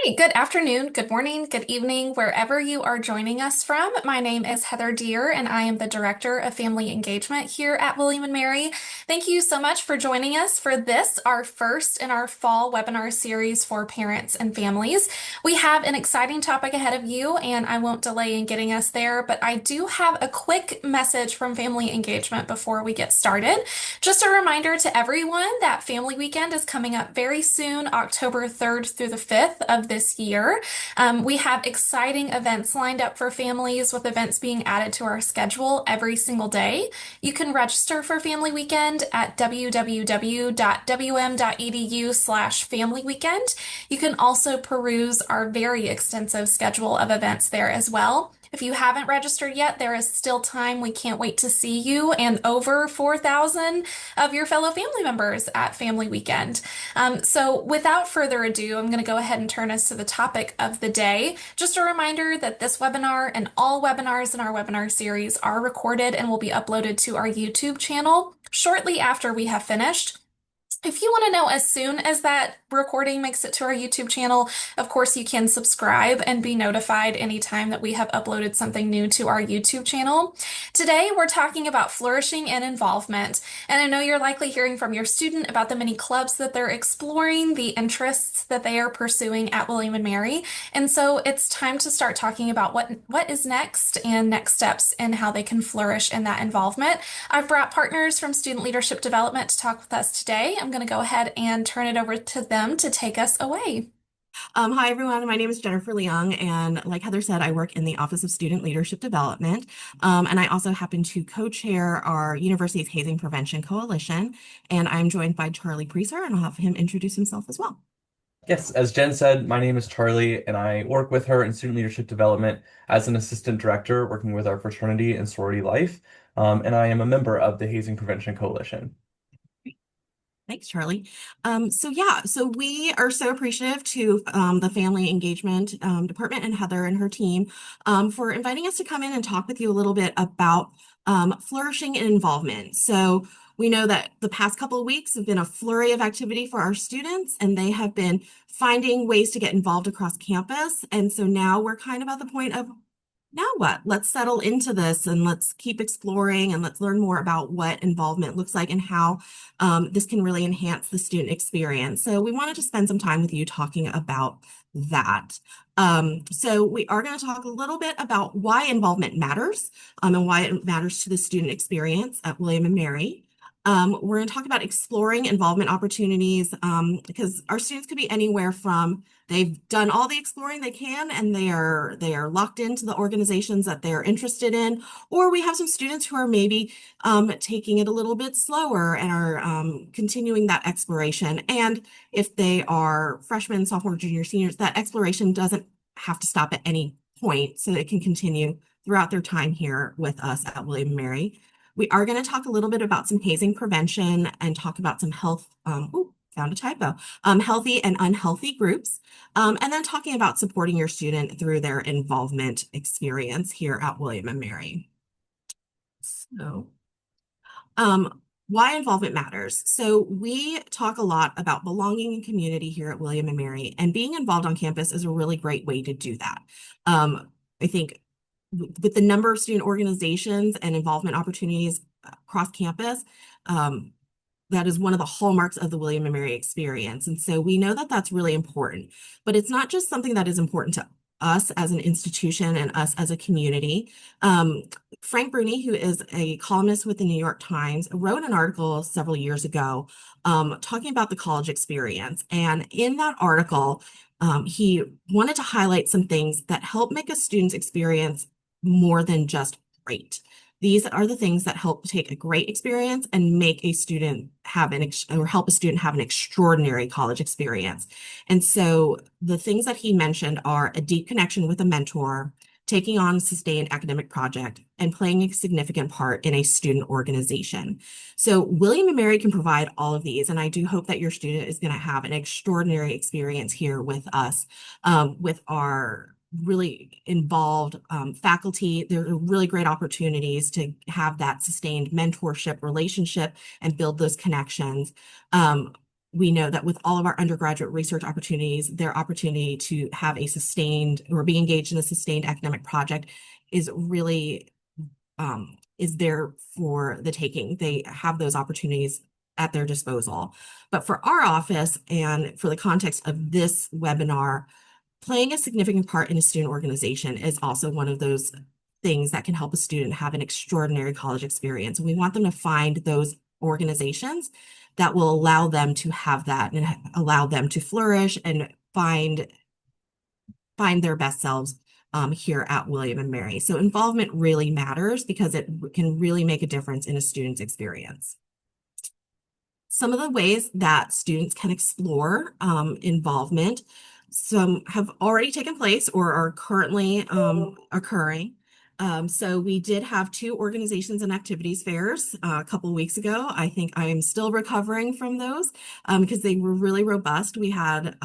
Hey, good afternoon, good morning, good evening, wherever you are joining us from. My name is Heather Deer, and I am the Director of Family Engagement here at William and Mary. Thank you so much for joining us for this, our first in our fall webinar series for parents and families. We have an exciting topic ahead of you, and I won't delay in getting us there, but I do have a quick message from Family Engagement before we get started. Just a reminder to everyone that Family Weekend is coming up very soon, October 3rd through the 5th of this year. We have exciting events lined up for families with events being added to our schedule every single day. You can register for Family Weekend at www.wm.edu/Family Weekend. You can also peruse our very extensive schedule of events there as well. If you haven't registered yet, there is still time. We can't wait to see you and over 4,000 of your fellow family members at Family Weekend. So without further ado, I'm going to go ahead and turn us to the topic of the day. Just a reminder that this webinar and all webinars in our webinar series are recorded and will be uploaded to our YouTube channel shortly after we have finished. If you want to know as soon as that recording makes it to our YouTube channel, of course, you can subscribe and be notified anytime that we have uploaded something new to our YouTube channel. Today, we're talking about flourishing and involvement. And I know you're likely hearing from your student about the many clubs that they're exploring, the interests that they are pursuing at William and Mary. And so it's time to start talking about what is next and next steps and how they can flourish in that involvement. I've brought partners from Student Leadership Development to talk with us today. I'm going to go ahead and turn it over to them to take us away. Hi, everyone. My name is Jennifer Leung, and like Heather said, I work in the Office of Student Leadership Development, and I also happen to co-chair our university's Hazing Prevention Coalition, and I'm joined by Charlie Presar, and I'll have him introduce himself as well. Yes, as Jen said, my name is Charlie, and I work with her in student leadership development as an assistant director, working with our fraternity and sorority life. And I am a member of the Hazing Prevention Coalition. Thanks, Charlie. So we are so appreciative to the Family Engagement Department and Heather and her team for inviting us to come in and talk with you a little bit about flourishing and involvement. So we know that the past couple of weeks have been a flurry of activity for our students, and they have been finding ways to get involved across campus. And so now we're kind of at the point of now what? Let's settle into this and let's keep exploring and let's learn more about what involvement looks like and how this can really enhance the student experience. So we wanted to spend some time with you talking about that. So we are going to talk a little bit about why involvement matters and why it matters to the student experience at William and Mary. We're going to talk about exploring involvement opportunities because our students could be anywhere from they've done all the exploring they can and they are locked into the organizations that they're interested in, or we have some students who are maybe taking it a little bit slower and are continuing that exploration. And if they are freshmen, sophomore, junior, seniors, that exploration doesn't have to stop at any point, so it can continue throughout their time here with us at William and Mary. We are going to talk a little bit about some hazing prevention and talk about some health, found a typo, healthy and unhealthy groups, and then talking about supporting your student through their involvement experience here at William and Mary. So, why involvement matters. So we talk a lot about belonging and community here at William and Mary, and being involved on campus is a really great way to do that. I think with the number of student organizations and involvement opportunities across campus, that is one of the hallmarks of the William and Mary experience. And so we know that that's really important, but it's not just something that is important to us as an institution and us as a community. Frank Bruni, who is a columnist with the New York Times, wrote an article several years ago talking about the college experience. And in that article, he wanted to highlight some things that help make a student's experience more than just great. These are the things that help take a great experience and make a student have or help a student have an extraordinary college experience. And so the things that he mentioned are a deep connection with a mentor, taking on a sustained academic project, and playing a significant part in a student organization. So William and Mary can provide all of these, and I do hope that your student is going to have an extraordinary experience here with us, with our really involved faculty. There are really great opportunities to have that sustained mentorship relationship and build those connections. we know that with all of our undergraduate research opportunities, their opportunity to have a sustained or be engaged in a sustained academic project is really is there for the taking. They have those opportunities at their disposal. But for our office and for the context of this webinar, playing a significant part in a student organization is also one of those things that can help a student have an extraordinary college experience. And we want them to find those organizations that will allow them to have that and allow them to flourish and find their best selves here at William and Mary. So involvement really matters because it can really make a difference in a student's experience. Some of the ways that students can explore involvement, some have already taken place or are currently occurring. So we did have 2 organizations and activities fairs a couple of weeks ago. I think I'm still recovering from those because they were really robust. We had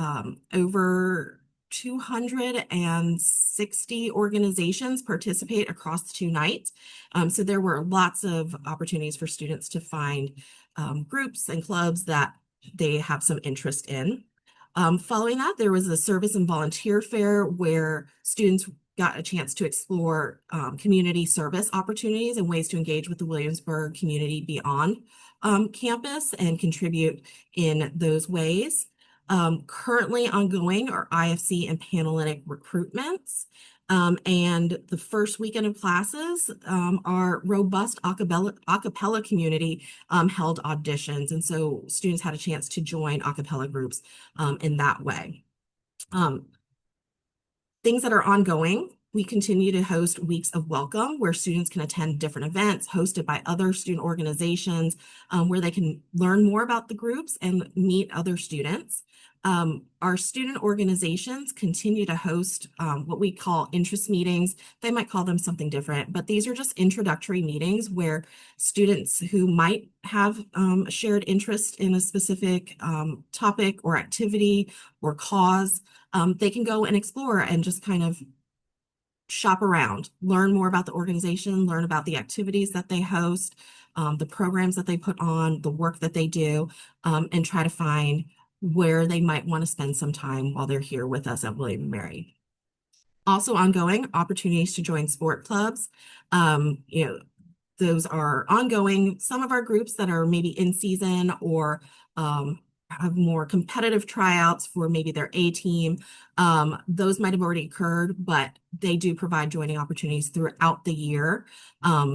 over 260 organizations participate across the 2 nights. So there were lots of opportunities for students to find groups and clubs that they have some interest in. Following that, there was a service and volunteer fair where students got a chance to explore community service opportunities and ways to engage with the Williamsburg community beyond campus and contribute in those ways. Currently ongoing are IFC and Panhellenic recruitments. And the first weekend of classes, our robust a cappella community held auditions. And so students had a chance to join a cappella groups in that way. Things that are ongoing, we continue to host weeks of welcome where students can attend different events hosted by other student organizations where they can learn more about the groups and meet other students. Our student organizations continue to host what we call interest meetings. They might call them something different, but these are just introductory meetings where students who might have a shared interest in a specific topic or activity or cause, they can go and explore and just kind of shop around, learn more about the organization, learn about the activities that they host, the programs that they put on, the work that they do, and try to find where they might want to spend some time while they're here with us at William and Mary. Also ongoing opportunities to join sport clubs. Those are ongoing. Some of our groups that are maybe in season or have more competitive tryouts for maybe their A team. Those might have already occurred, but they do provide joining opportunities throughout the year.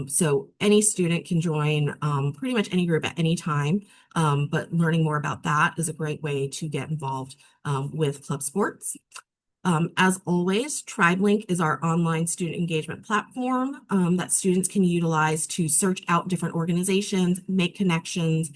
So any student can join pretty much any group at any time, but learning more about that is a great way to get involved with club sports. As always, TribeLink is our online student engagement platform that students can utilize to search out different organizations, make connections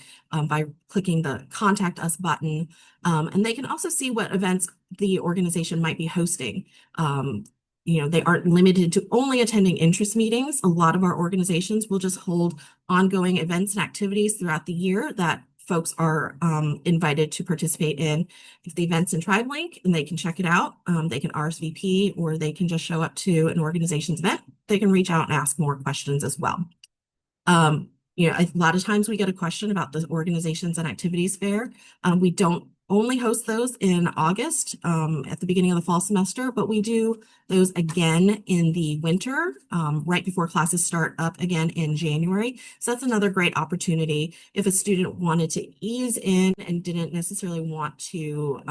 by clicking the Contact Us button. And they can also see what events the organization might be hosting. They aren't limited to only attending interest meetings. A lot of our organizations will just hold ongoing events and activities throughout the year that folks are invited to participate in. If the event's in TribeLink and they can check it out, they can RSVP or they can just show up to an organization's event. They can reach out and ask more questions as well. A lot of times we get a question about the organizations and activities fair. We don't only host those in August at the beginning of the fall semester, but we do those again in the winter, right before classes start up again in January. So that's another great opportunity if a student wanted to ease in and didn't necessarily want to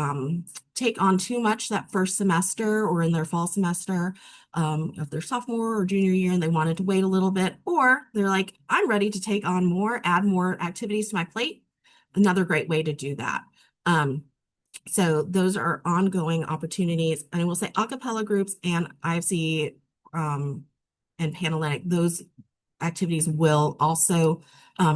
take on too much that first semester or in their fall semester. If they're sophomore or junior year and they wanted to wait a little bit, or they're like, I'm ready to take on more, add more activities to my plate. Another great way to do that. So those are ongoing opportunities. And I will say a cappella groups and IFC and Panhellenic, those activities will also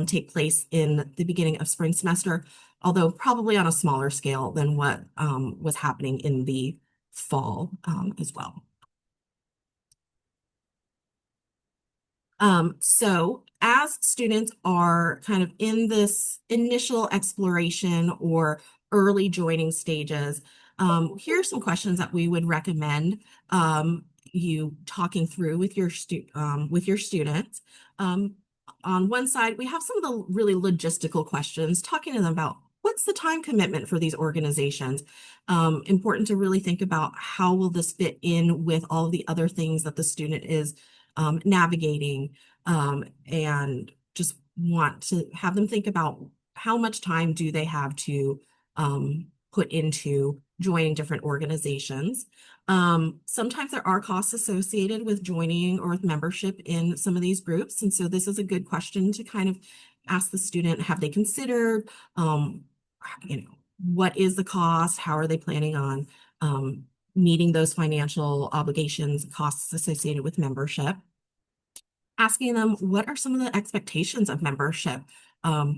take place in the beginning of spring semester, although probably on a smaller scale than what was happening in the fall as well. So as students are kind of in this initial exploration or early joining stages, here are some questions that we would recommend you talking through with your students. On one side, we have some of the really logistical questions, talking to them about what's the time commitment for these organizations? Important to really think about how will this fit in with all the other things that the student is navigating, and just want to have them think about how much time do they have to put into joining different organizations. Sometimes there are costs associated with joining or with membership in some of these groups. And so this is a good question to kind of ask the student, have they considered, um, what is the cost? How are they planning on meeting those financial obligations, costs associated with membership? Asking them, what are some of the expectations of membership?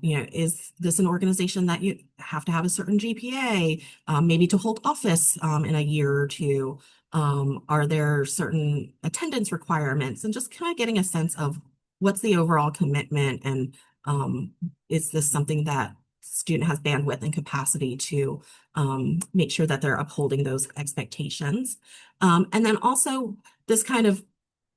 Is this an organization that you have to have a certain GPA, maybe to hold office in a year or two? Are there certain attendance requirements? And just kind of getting a sense of what's the overall commitment, and um, is this something that student has bandwidth and capacity to make sure that they're upholding those expectations. And then also this kind of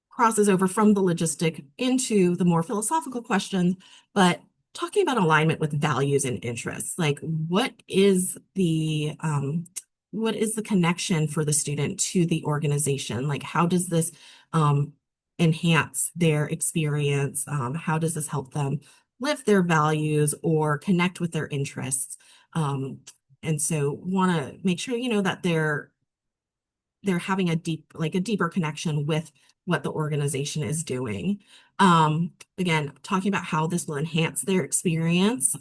crosses over from the logistic into the more philosophical questions, but talking about alignment with values and interests, like what is the connection for the student to the organization? Like, how does this um, enhance their experience? How does this help them live their values or connect with their interests? Um, and so want to make sure, that they're having a deeper connection with what the organization is doing. Again, talking about how this will enhance their experience.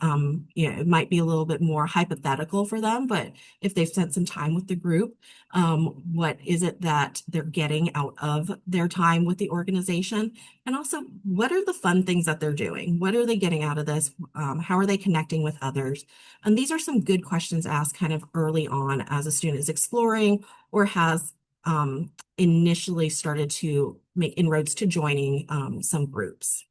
It might be a little bit more hypothetical for them, but if they've spent some time with the group, what is it that they're getting out of their time with the organization? And also, what are the fun things that they're doing? What are they getting out of this? How are they connecting with others? And these are some good questions asked kind of early on as a student is exploring or has initially started to make inroads to joining some groups.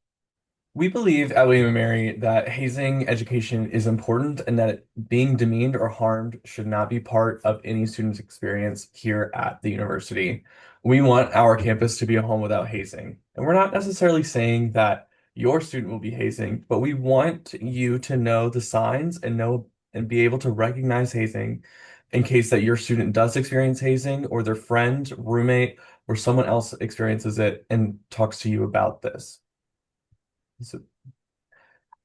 We believe at William and Mary that hazing education is important and that being demeaned or harmed should not be part of any student's experience here at the university. We want our campus to be a home without hazing. And we're not necessarily saying that your student will be hazing, but we want you to know the signs and know and be able to recognize hazing in case that your student does experience hazing or their friend, roommate, or someone else experiences it and talks to you about this. So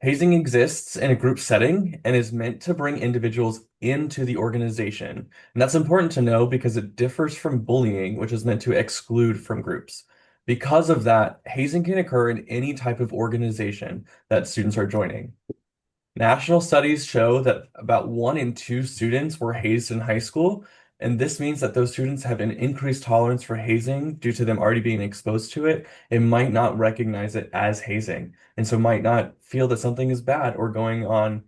hazing exists in a group setting and is meant to bring individuals into the organization. And that's important to know because it differs from bullying, which is meant to exclude from groups. Because of that, hazing can occur in any type of organization that students are joining. National studies show that about 1 in 2 students were hazed in high school, and this means that those students have an increased tolerance for hazing due to them already being exposed to it and might not recognize it as hazing, and so might not feel that something is bad or going on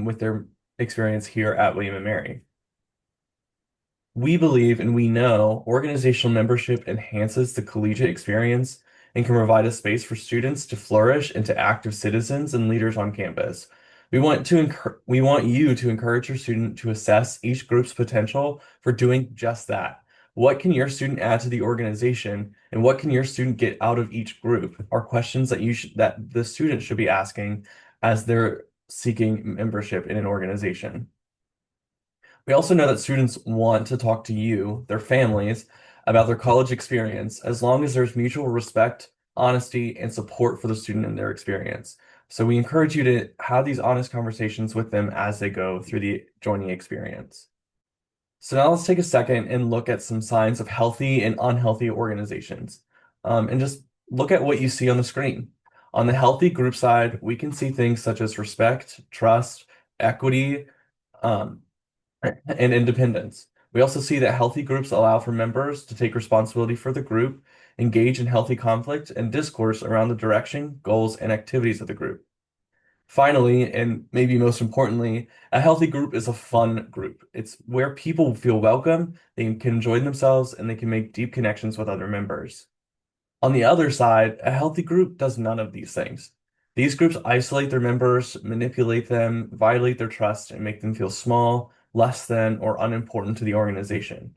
with their experience here at William and Mary. We believe and we know organizational membership enhances the collegiate experience and can provide a space for students to flourish into active citizens and leaders on campus. We want you to encourage your student to assess each group's potential for doing just that. What can your student add to the organization, and what can your student get out of each group? Are questions that the student should be asking as they're seeking membership in an organization. We also know that students want to talk to you, their families, about their college experience as long as there's mutual respect, honesty, and support for the student and their experience. So we encourage you to have these honest conversations with them as they go through the joining experience. So now let's take a second and look at some signs of healthy and unhealthy organizations. And just look at what you see on the screen. On the healthy group side, we can see things such as respect, trust, equity, um, and independence. We also see that healthy groups allow for members to take responsibility for the group, engage in healthy conflict and discourse around the direction, goals, and activities of the group. Finally, and maybe most importantly, a healthy group is a fun group. It's where people feel welcome, they can enjoy themselves, and they can make deep connections with other members. On the other side, a healthy group does none of these things. These groups isolate their members, manipulate them, violate their trust, and make them feel small, less than, or unimportant to the organization.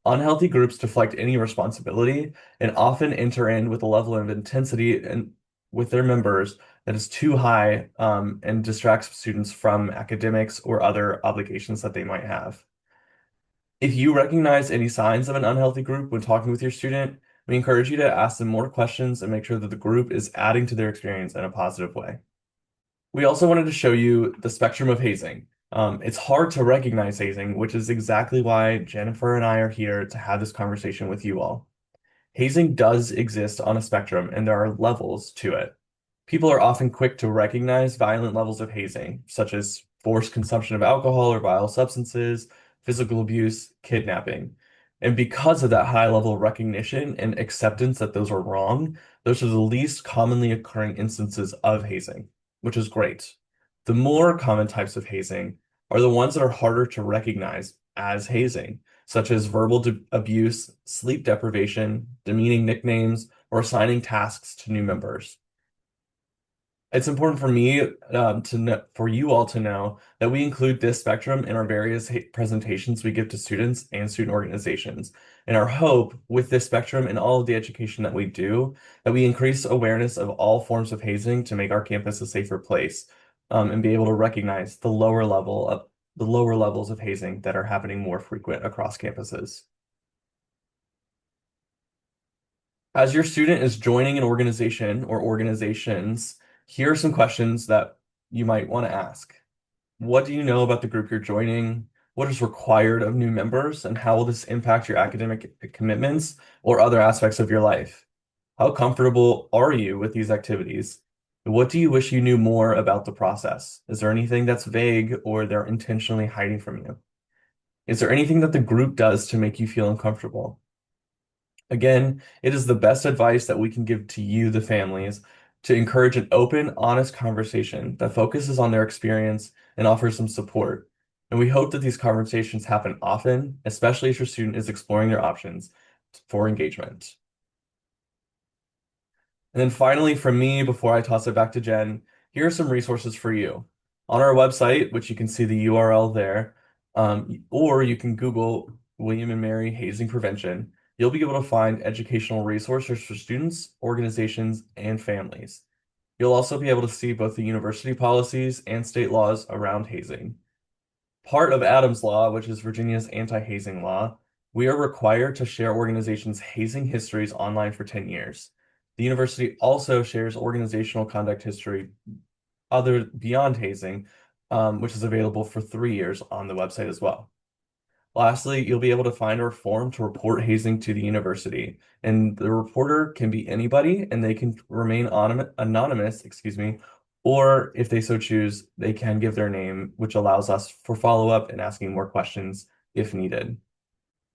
Unhealthy groups deflect any responsibility and often enter in with a level of intensity and with their members that is too high and distracts students from academics or other obligations that they might have. If you recognize any signs of an unhealthy group when talking with your student, we encourage you to ask them more questions and make sure that the group is adding to their experience in a positive way. We also wanted to show you the spectrum of hazing. It's hard to recognize hazing, which is exactly why Jennifer and I are here to have this conversation with you all. Hazing does exist on a spectrum, and there are levels to it. People are often quick to recognize violent levels of hazing, such as forced consumption of alcohol or vile substances, physical abuse, kidnapping. And because of that high level of recognition and acceptance that those are wrong, those are the least commonly occurring instances of hazing, which is great. The more common types of hazing are the ones that are harder to recognize as hazing, such as verbal abuse, sleep deprivation, demeaning nicknames, or assigning tasks to new members. It's important for me to know, for you all to know that we include this spectrum in our various presentations we give to students and student organizations. And our hope with this spectrum and all of the education that we do, that we increase awareness of all forms of hazing to make our campus a safer place, and be able to recognize the lower levels of hazing that are happening more frequent across campuses. As your student is joining an organization or organizations, here are some questions that you might want to ask. What do you know about the group you're joining? What is required of new members? And how will this impact your academic commitments or other aspects of your life? How comfortable are you with these activities? What do you wish you knew more about the process? Is there anything that's vague or they're intentionally hiding from you? Is there anything that the group does to make you feel uncomfortable? Again, it is the best advice that we can give to you, the families, to encourage an open, honest conversation that focuses on their experience and offers some support. And we hope that these conversations happen often, especially if your student is exploring their options for engagement. And then finally, from me, before I toss it back to Jen, here are some resources for you. On our website, which you can see the URL there, or you can Google William and Mary Hazing Prevention. You'll be able to find educational resources for students, organizations, and families. You'll also be able to see both the university policies and state laws around hazing. Part of Adams Law, which is Virginia's anti-hazing law, we are required to share organizations' hazing histories online for 10 years. The university also shares organizational conduct history other beyond hazing, which is available for 3 years on the website as well. Lastly, you'll be able to find our form to report hazing to the university. And the reporter can be anybody and they can remain anonymous, or if they so choose, they can give their name, which allows us for follow-up and asking more questions if needed.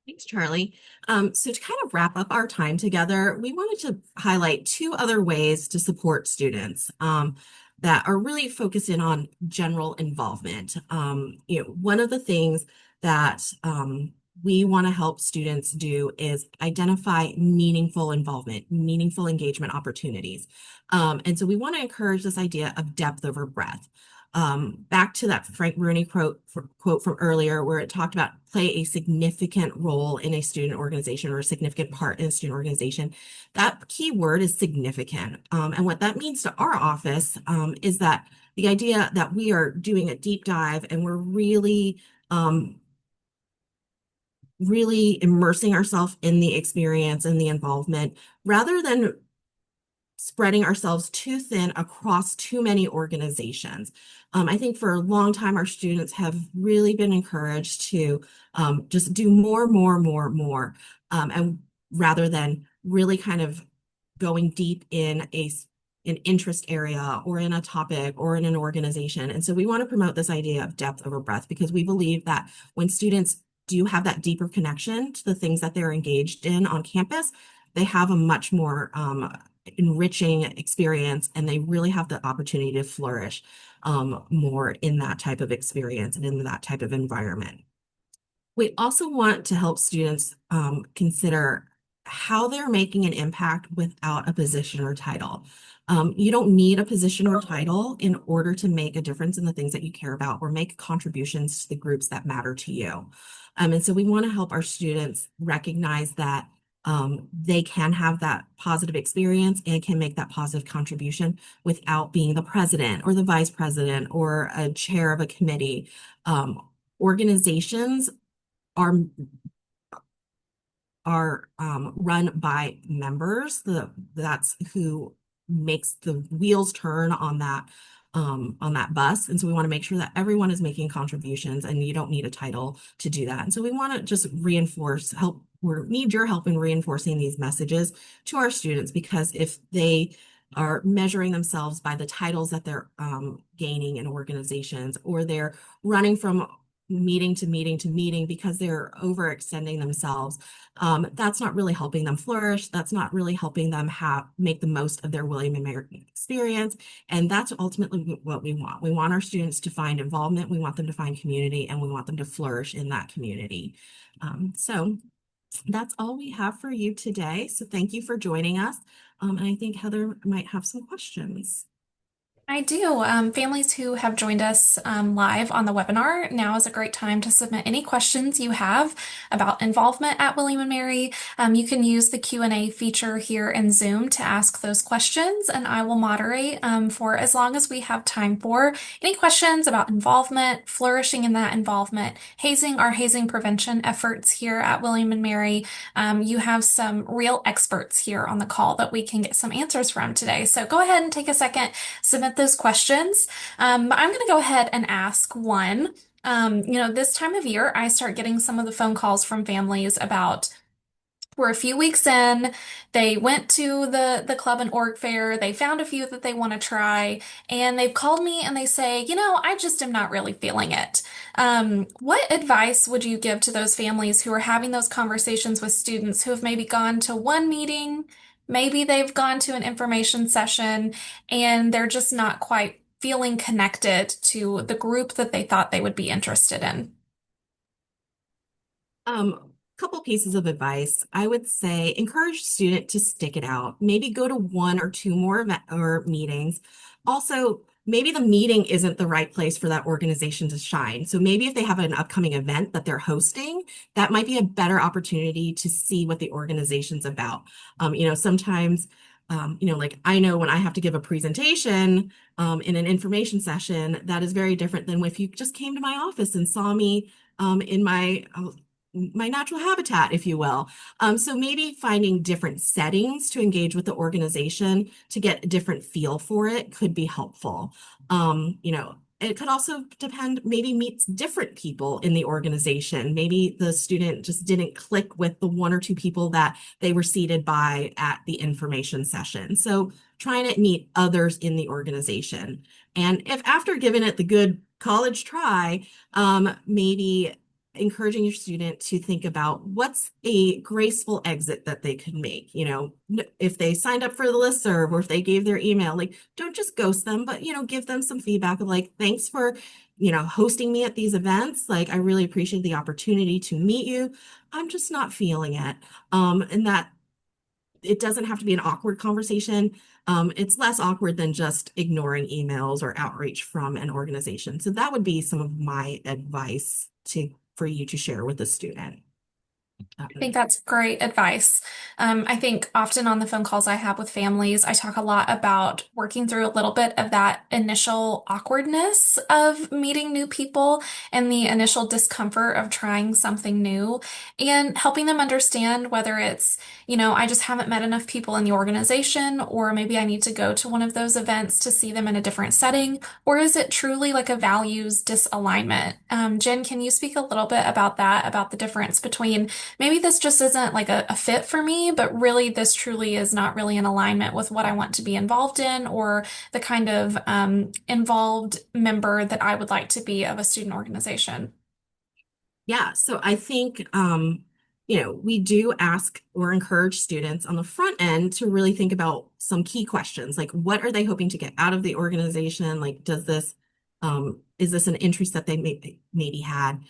Thanks, Charlie. So to kind of wrap up our time together, we wanted to highlight two other ways to support students that are really focused in on general involvement. One of the things that we want to help students do is identify meaningful involvement, meaningful engagement opportunities. And so we want to encourage this idea of depth over breadth. Back to that Frank Rooney quote from earlier, where it talked about play a significant role in a student organization or a significant part in a student organization. That key word is significant. And what that means to our office is that the idea that we are doing a deep dive and we're really immersing ourselves in the experience and the involvement rather than spreading ourselves too thin across too many organizations. I think for a long time, our students have really been encouraged to just do more, and rather than really kind of going deep in an interest area or in a topic or in an organization. And so we want to promote this idea of depth over breadth because we believe that when students do have that deeper connection to the things that they're engaged in on campus, they have a much more enriching experience and they really have the opportunity to flourish more in that type of experience and in that type of environment. We also want to help students consider how they're making an impact without a position or title. You don't need a position or title in order to make a difference in the things that you care about or make contributions to the groups that matter to you. And so we want to help our students recognize that they can have that positive experience and can make that positive contribution without being the president or the vice president or a chair of a committee. Organizations are run by members. That's who makes the wheels turn on that bus. And so we want to make sure that everyone is making contributions, and you don't need a title to do that. And so we want to just help. We need your help in reinforcing these messages to our students, because if they are measuring themselves by the titles that they're gaining in organizations, or they're running from meeting to meeting to meeting because they're overextending themselves, that's not really helping them flourish. That's not really helping them make the most of their William and Mary experience. And that's ultimately what we want. We want our students to find involvement. We want them to find community, and we want them to flourish in that community. So that's all we have for you today. So thank you for joining us. And I think Heather might have some questions. I do. Families who have joined us live on the webinar, now is a great time to submit any questions you have about involvement at William and Mary. You can use the Q&A feature here in Zoom to ask those questions, and I will moderate for as long as we have time for any questions about involvement, flourishing in that involvement, hazing, our hazing prevention efforts here at William and Mary. You have some real experts here on the call that we can get some answers from today. So go ahead and take a second, submit those questions. I'm going to go ahead and ask one. This time of year, I start getting some of the phone calls from families about we're a few weeks in. They went to the club and org fair. They found a few that they want to try, and they've called me and they say, I just am not really feeling it. What advice would you give to those families who are having those conversations with students who have maybe gone to one meeting, maybe they've gone to an information session, and they're just not quite feeling connected to the group that they thought they would be interested in? Couple pieces of advice. I would say encourage student to stick it out. Maybe go to one or two more or meetings. Also, maybe the meeting isn't the right place for that organization to shine. So maybe if they have an upcoming event that they're hosting, that might be a better opportunity to see what the organization's about. Sometimes, like I know when I have to give a presentation in an information session, that is very different than if you just came to my office and saw me in my natural habitat, if you will. So maybe finding different settings to engage with the organization to get a different feel for it could be helpful. It could also depend, maybe meets different people in the organization. Maybe the student just didn't click with the one or two people that they were seated by at the information session. So trying to meet others in the organization. And if after giving it the good college try, maybe encouraging your student to think about what's a graceful exit that they could make. If they signed up for the listserv or if they gave their email, like don't just ghost them, but give them some feedback of like, thanks for hosting me at these events. Like I really appreciate the opportunity to meet you. I'm just not feeling it. And that it doesn't have to be an awkward conversation. It's less awkward than just ignoring emails or outreach from an organization. So that would be some of my advice for you to share with the student. I think that's great advice. I think often on the phone calls I have with families, I talk a lot about working through a little bit of that initial awkwardness of meeting new people and the initial discomfort of trying something new, and helping them understand whether it's, I just haven't met enough people in the organization, or maybe I need to go to one of those events to see them in a different setting, or is it truly like a values disalignment? Jen, can you speak a little bit about that, about the difference between maybe this just isn't like a fit for me, but really this truly is not really in alignment with what I want to be involved in, or the kind of involved member that I would like to be of a student organization? Yeah, so I think, we do ask or encourage students on the front end to really think about some key questions, like what are they hoping to get out of the organization? Like, is this an interest that they maybe had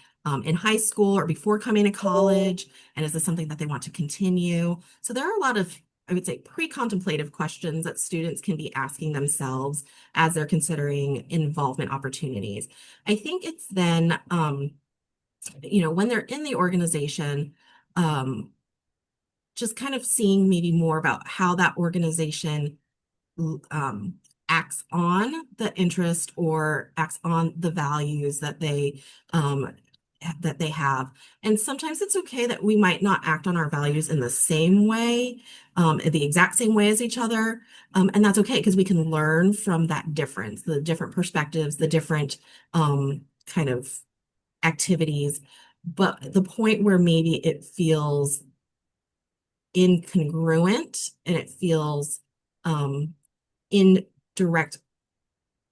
in high school or before coming to college? And is this something that they want to continue? So there are a lot of, I would say, pre-contemplative questions that students can be asking themselves as they're considering involvement opportunities. I think it's then, when they're in the organization, just kind of seeing maybe more about how that organization um, acts on the interest or acts on the values um, that they have. And sometimes it's okay that we might not act on our values in the same way, the exact same way as each other. And that's okay because we can learn from that difference, the different perspectives, the different kind of activities. But the point where maybe it feels incongruent and it feels um, in direct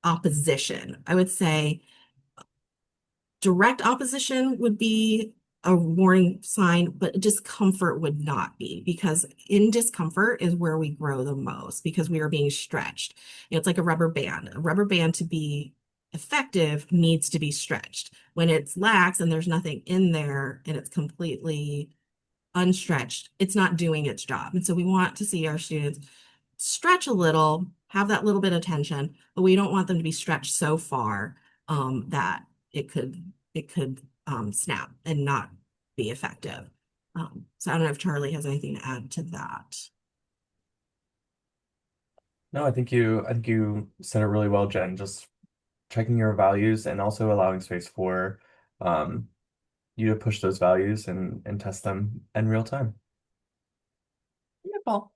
opposition. I would say direct opposition would be a warning sign, but discomfort would not be, because in discomfort is where we grow the most because we are being stretched. It's like a rubber band. A rubber band to be effective needs to be stretched. When it's lax and there's nothing in there and it's completely unstretched, it's not doing its job. And so we want to see our students stretch a little, have that little bit of tension, but we don't want them to be stretched so far that it could snap and not be effective. So I don't know if Charlie has anything to add to that. No, I think you said it really well, Jen. Just checking your values and also allowing space for um, you to push those values and test them in real time. Wonderful.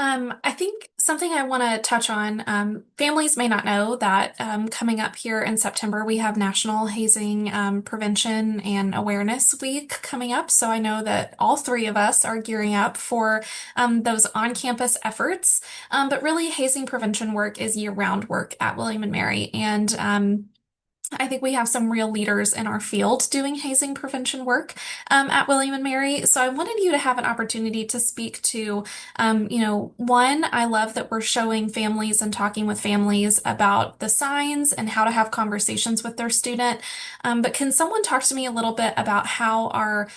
I think something I want to touch on, families may not know that coming up here in September, we have National Hazing Prevention and Awareness Week coming up. So I know that all three of us are gearing up for those on-campus efforts. But really, hazing prevention work is year-round work at William and Mary. And I think we have some real leaders in our field doing hazing prevention work at William and Mary. So I wanted you to have an opportunity to speak to, one, I love that we're showing families and talking with families about the signs and how to have conversations with their student. But can someone talk to me a little bit about how our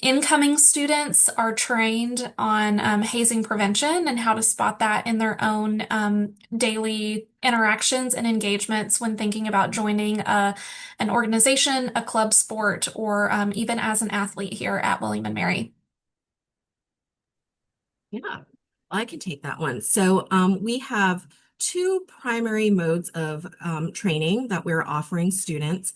incoming students are trained on hazing prevention and how to spot that in their own daily interactions and engagements when thinking about joining an organization, a club sport, or even as an athlete here at William and Mary? Yeah, I can take that one. So we have two primary modes of training that we're offering students.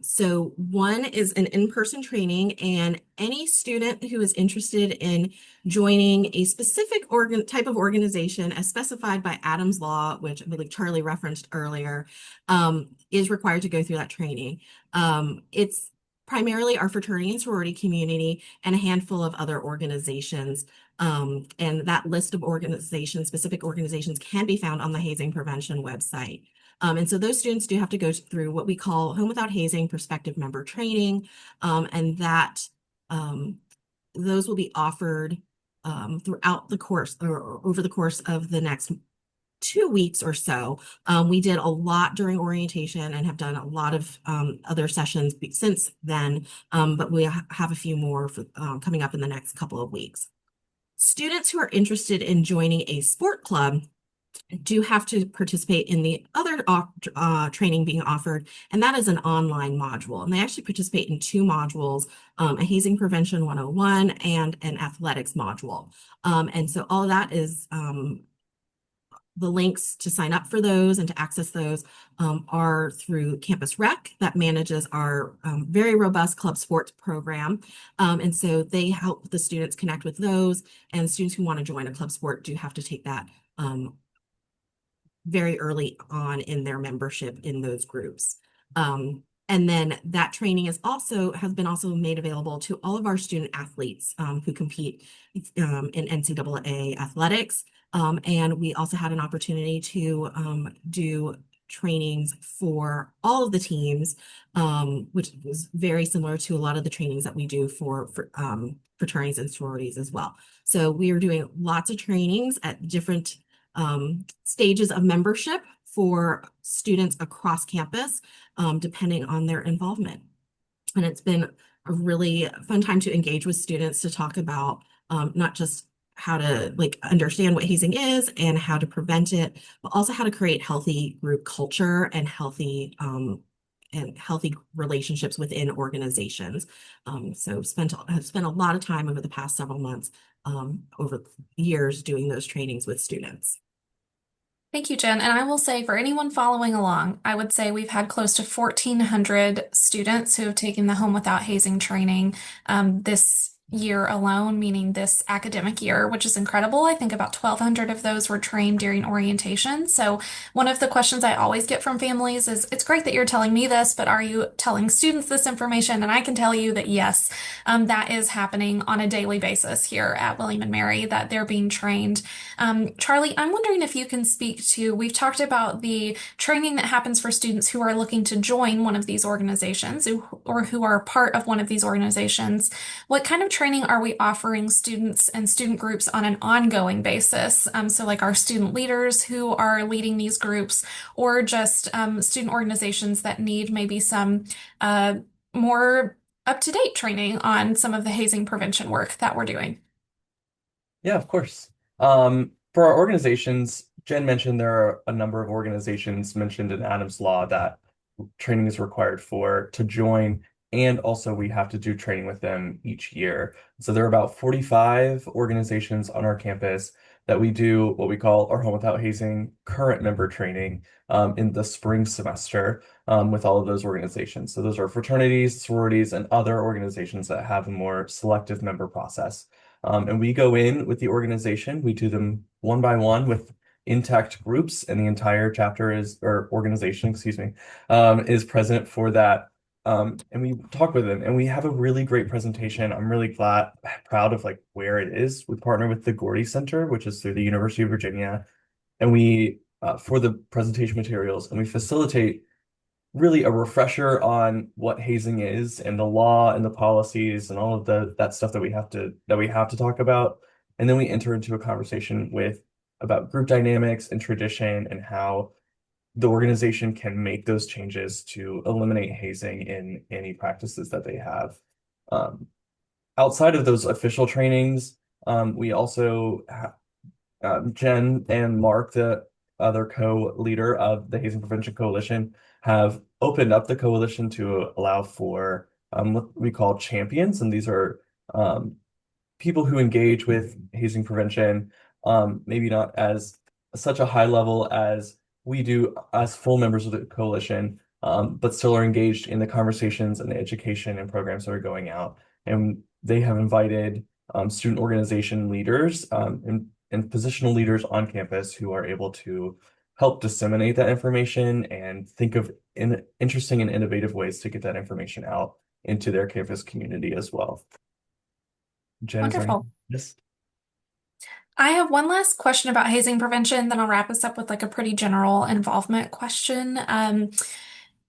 So one is an in-person training, and any student who is interested in joining a specific type of organization as specified by Adam's Law, which I believe Charlie referenced earlier, is required to go through that training. It's primarily our fraternity and sorority community and a handful of other organizations. And that list of organizations, specific organizations, can be found on the hazing prevention website. And so those students do have to go through what we call Home Without Hazing prospective member training, and that those will be offered throughout the course or over the course of the next 2 weeks or so. We did a lot during orientation and have done a lot of other sessions since then, but we have a few more coming up in the next couple of weeks. Students who are interested in joining a sport club do have to participate in the other training being offered, and that is an online module. And they actually participate in two modules, a Hazing Prevention 101 and an athletics module. And so all of that is the links to sign up for those and to access those are through Campus Rec that manages our very robust club sports program. And so they help the students connect with those, and students who want to join a club sport do have to take that very early on in their membership in those groups. And then that training has been also made available to all of our student athletes who compete in NCAA athletics. And we also had an opportunity to do trainings for all of the teams, which was very similar to a lot of the trainings that we do for fraternities and sororities as well. So we are doing lots of trainings at different stages of membership for students across campus, depending on their involvement. And it's been a really fun time to engage with students to talk about not just how to understand what hazing is and how to prevent it, but also how to create healthy group culture and healthy and healthy relationships within organizations. So have spent a lot of time over the past several months, over years doing those trainings with students. Thank you, Jen. And I will say for anyone following along, I would say we've had close to 1,400 students who have taken the Home Without Hazing training this year alone, meaning this academic year, which is incredible. I think about 1,200 of those were trained during orientation. So one of the questions I always get from families is, it's great that you're telling me this, but are you telling students this information? And I can tell you that yes, that is happening on a daily basis here at William and Mary, that they're being trained. Charlie, I'm wondering if you can speak to, we've talked about the training that happens for students who are looking to join one of these organizations or who are part of one of these organizations. What kind of training are we offering students and student groups on an ongoing basis? So like our student leaders who are leading these groups or just student organizations that need maybe some more up-to-date training on some of the hazing prevention work that we're doing. Yeah, of course. For our organizations, Jen mentioned there are a number of organizations mentioned in Adam's Law that training is required for to join, and also we have to do training with them each year. So there are about 45 organizations on our campus that we do what we call our Home Without Hazing current member training in the spring semester with all of those organizations. So those are fraternities, sororities, and other organizations that have a more selective member process. And we go in with the organization, we do them one by one with intact groups, and the entire chapter is, or organization, excuse me, is present for that. And we talk with them, and we have a really great presentation. I'm really proud of like where it is. We partner with the Gordy Center, which is through the University of Virginia, and we for the presentation materials, and we facilitate really a refresher on what hazing is and the law and the policies and all of that stuff that we have to talk about. And then we enter into a conversation with about group dynamics and tradition and how the organization can make those changes to eliminate hazing in any practices that they have. Um, Outside of those official trainings, we also Jen and Mark, the other co-leader of the Hazing Prevention Coalition, have opened up the coalition to allow for what we call champions, and these are people who engage with hazing prevention, maybe not as such a high level as we do as full members of the coalition, but still are engaged in the conversations and the education and programs that are going out. And they have invited student organization leaders and positional leaders on campus who are able to help disseminate that information and think of interesting and innovative ways to get that information out into their campus community as well. Jen, is there anything? Wonderful. Yes. I have one last question about hazing prevention, then I'll wrap us up with like a pretty general involvement question.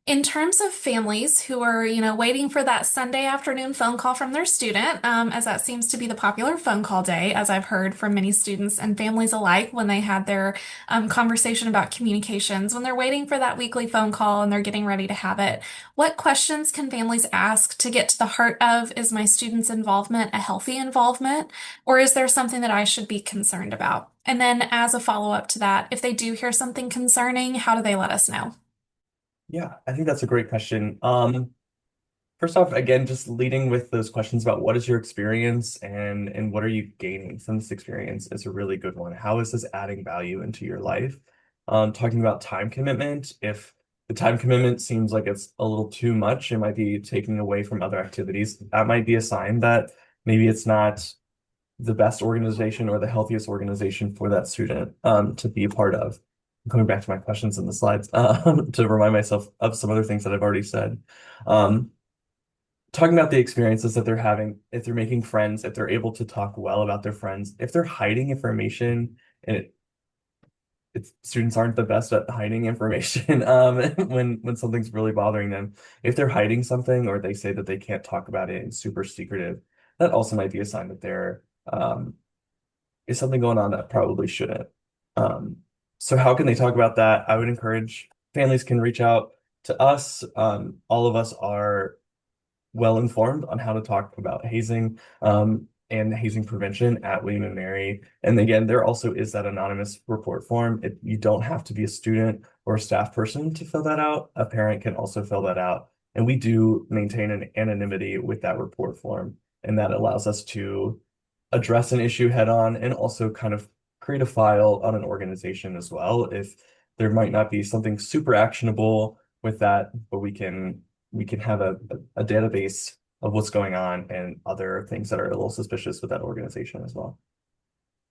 In terms of families who are, waiting for that Sunday afternoon phone call from their student, as that seems to be the popular phone call day, as I've heard from many students and families alike when they had their conversation about communications, when they're waiting for that weekly phone call and they're getting ready to have it, what questions can families ask to get to the heart of, is my student's involvement a healthy involvement, or is there something that I should be concerned about? And then as a follow-up to that, if they do hear something concerning, how do they let us know? Yeah, I think that's a great question. First off, again, just leading with those questions about what is your experience and what are you gaining from this experience is a really good one. How is this adding value into your life? Talking about time commitment, if the time commitment seems like it's a little too much, it might be taking away from other activities. That might be a sign that maybe it's not the best organization or the healthiest organization for that student to be a part of. Going back to my questions in the slides to remind myself of some other things that I've already said. Um, Talking about the experiences that they're having, if they're making friends, if they're able to talk well about their friends, if they're hiding information, and students aren't the best at hiding information when something's really bothering them. If they're hiding something or they say that they can't talk about it and super secretive, that also might be a sign that there is something going on that probably shouldn't. Um, so how can they talk about that? I would encourage families can reach out to us. All of us are well informed on how to talk about hazing. and hazing prevention at William and Mary. And again, there also is that anonymous report form. You don't have to be a student or a staff person to fill that out. A parent can also fill that out. And we do maintain an anonymity with that report form. And that allows us to address an issue head on and also kind of create a file on an organization as well. If there might not be something super actionable with that, but we can have a database of what's going on and other things that are a little suspicious with that organization as well.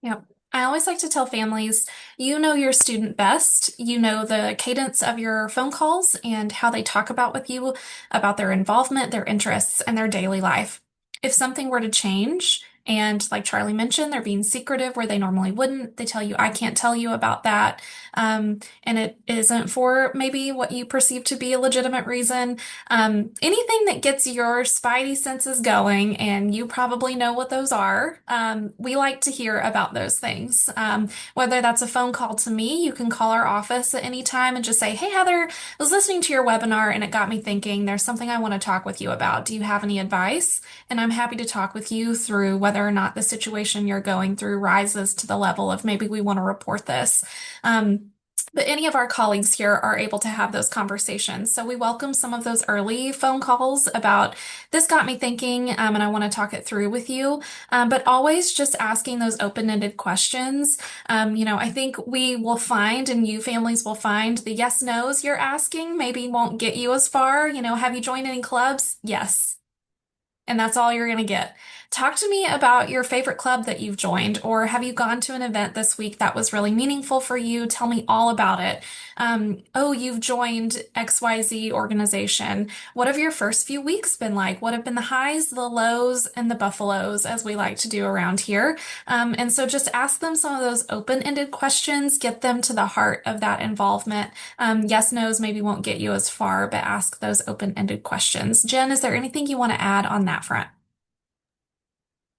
Yep. I always like to tell families, you know your student best. You know the cadence of your phone calls and how they talk about with you about their involvement, their interests, and their daily life. If something were to change, and like Charlie mentioned, they're being secretive where they normally wouldn't, they tell you, I can't tell you about that. And it isn't for maybe what you perceive to be a legitimate reason. Anything that gets your spidey senses going, and you probably know what those are, we like to hear about those things. Whether that's a phone call to me, you can call our office at any time and just say, Hey, Heather, I was listening to your webinar and it got me thinking there's something I want to talk with you about. Do you have any advice? And I'm happy to talk with you through whether or not the situation you're going through rises to the level of maybe we want to report this. Um, but any of our colleagues here are able to have those conversations. So we welcome some of those early phone calls about this got me thinking, and I want to talk it through with you. But always just asking those open-ended questions. I think we will find, and you families will find, the yes nos you're asking maybe won't get you as far. Have you joined any clubs? Yes. And that's all you're going to get. Talk to me about your favorite club that you've joined, or have you gone to an event this week that was really meaningful for you? Tell me all about it. Oh, you've joined XYZ organization. What have your first few weeks been like? What have been the highs, the lows, and the buffaloes, as we like to do around here? And so just ask them some of those open-ended questions, get them to the heart of that involvement. Yes, no's maybe won't get you as far, but ask those open-ended questions. Jen, is there anything you want to add on that front?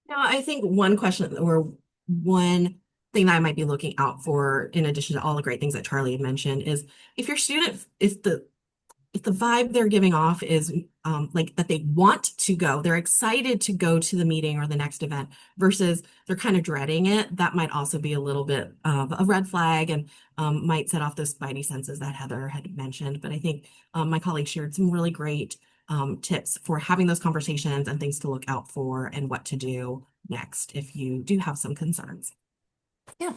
Now, I think one question or one thing that I might be looking out for, in addition to all the great things that Charlie had mentioned, is if your student, if the vibe they're giving off is like that they want to go, they're excited to go to the meeting or the next event versus they're kind of dreading it, that might also be a little bit of a red flag and might set off those spidey senses that Heather had mentioned. But I think my colleague shared some really great tips for having those conversations and things to look out for and what to do next if you do have some concerns. Yeah.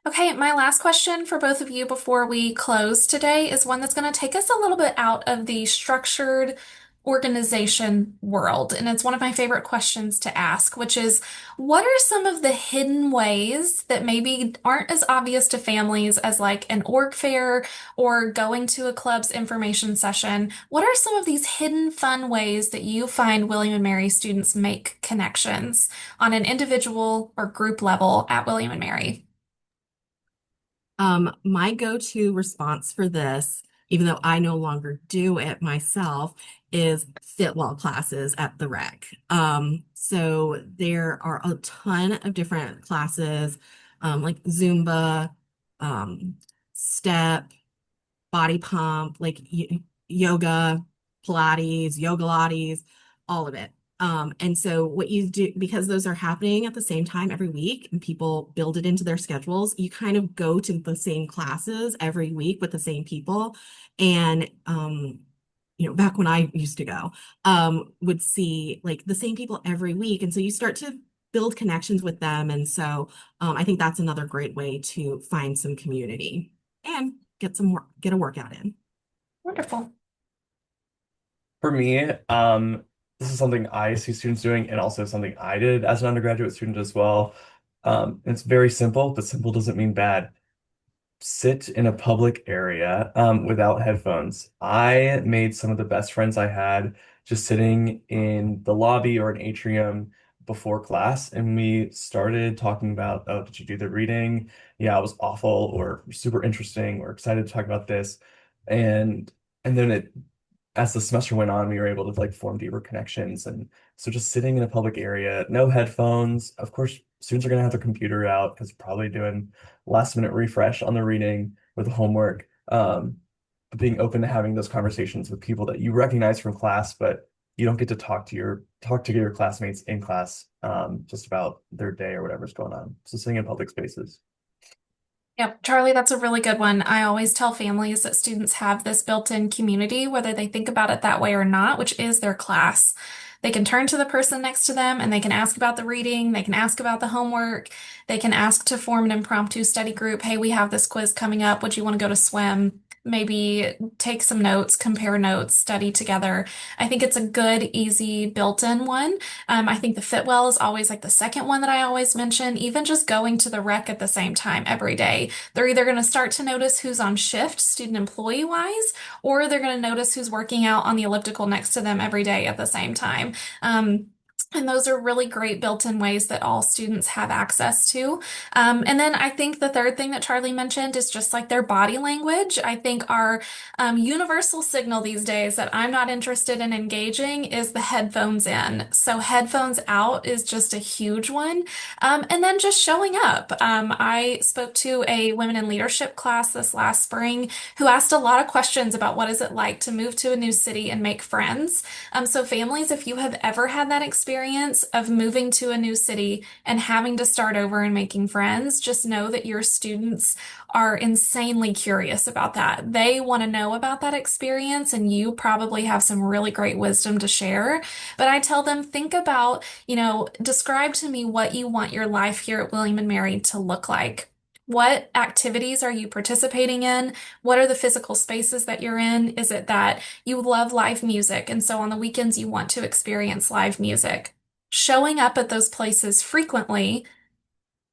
Okay, my last question for both of you before we close today is one that's going to take us a little bit out of the structured organization world. And it's one of my favorite questions to ask, which is what are some of the hidden ways that maybe aren't as obvious to families as like an org fair or going to a club's information session? What are some of these hidden fun ways that you find William and Mary students make connections on an individual or group level at William and Mary? My go-to response for this, even though I no longer do it myself, is fit wall classes at the rec. So there are a ton of different classes, like Zumba, um, step, body pump, like yoga, Pilates, yoga Lattes, all of it. And so what you do, because those are happening at the same time every week and people build it into their schedules, you kind of go to the same classes every week with the same people. And, back when I used to go, would see like the same people every week. And so you start to build connections with them. And so I think that's another great way to find some community and get a workout in. Wonderful. For me, this is something I see students doing and also something I did as an undergraduate student as well. It's very simple, but simple doesn't mean bad. Sit in a public area without headphones. I made some of the best friends I had just sitting in the lobby or an atrium before class, and we started talking about, oh, did you do the reading? Yeah, it was awful, or super interesting, or excited to talk about this. And then as the semester went on, we were able to like form deeper connections. And so just sitting in a public area, no headphones. Of course, students are going to have their computer out because probably doing last minute refresh on the reading or the homework. But being open to having those conversations with people that you recognize from class, but you don't get to talk to your classmates in class just about their day or whatever's going on. So sitting in public spaces. Yep, Charlie, that's a really good one. I always tell families that students have this built-in community, whether they think about it that way or not, which is their class. They can turn to the person next to them and they can ask about the reading, they can ask about the homework, they can ask to form an impromptu study group. Hey, we have this quiz coming up. Would you want to go to swim? Maybe take some notes, compare notes, study together. I think it's a good, easy, built-in one. I think the Fitwell is always like the second one that I always mention, even just going to the rec at the same time every day. They're either going to start to notice who's on shift, student employee wise, or they're going to notice who's working out on the elliptical next to them every day at the same time. And those are really great built-in ways that all students have access to. And then I think the third thing that Charlie mentioned is just like their body language. I think our universal signal these days that I'm not interested in engaging is the headphones in. So headphones out is just a huge one. And then just showing up. I spoke to a women in leadership class this last spring who asked a lot of questions about what is it like to move to a new city and make friends. So families, if you have ever had that experience of moving to a new city and having to start over and making friends, just know that your students are insanely curious about that. They want to know about that experience, and you probably have some really great wisdom to share. But I tell them, think about, describe to me what you want your life here at William and Mary to look like. What activities are you participating in? What are the physical spaces that you're in? Is it that you love live music, and so on the weekends you want to experience live music? Showing up at those places frequently,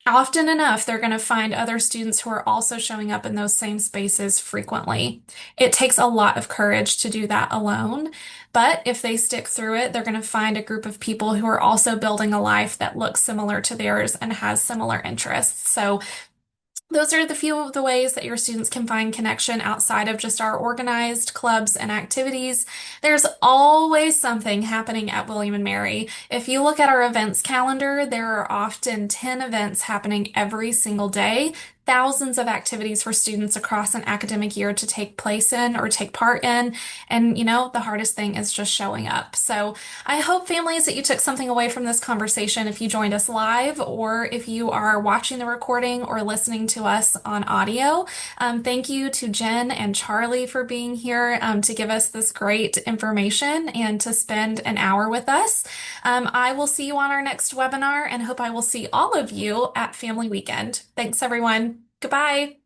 often enough, they're going to find other students who are also showing up in those same spaces frequently. It takes a lot of courage to do that alone, but if they stick through it, they're going to find a group of people who are also building a life that looks similar to theirs and has similar interests. So those are the few of the ways that your students can find connection outside of just our organized clubs and activities. There's always something happening at William and Mary. If you look at our events calendar, there are often 10 events happening every single day. Thousands of activities for students across an academic year to take place in or take part in. And, the hardest thing is just showing up. So I hope, families, that you took something away from this conversation if you joined us live or if you are watching the recording or listening to us on audio. Thank you to Jen and Charlie for being here to give us this great information and to spend an hour with us. I will see you on our next webinar and hope I will see all of you at Family Weekend. Thanks, everyone. Goodbye.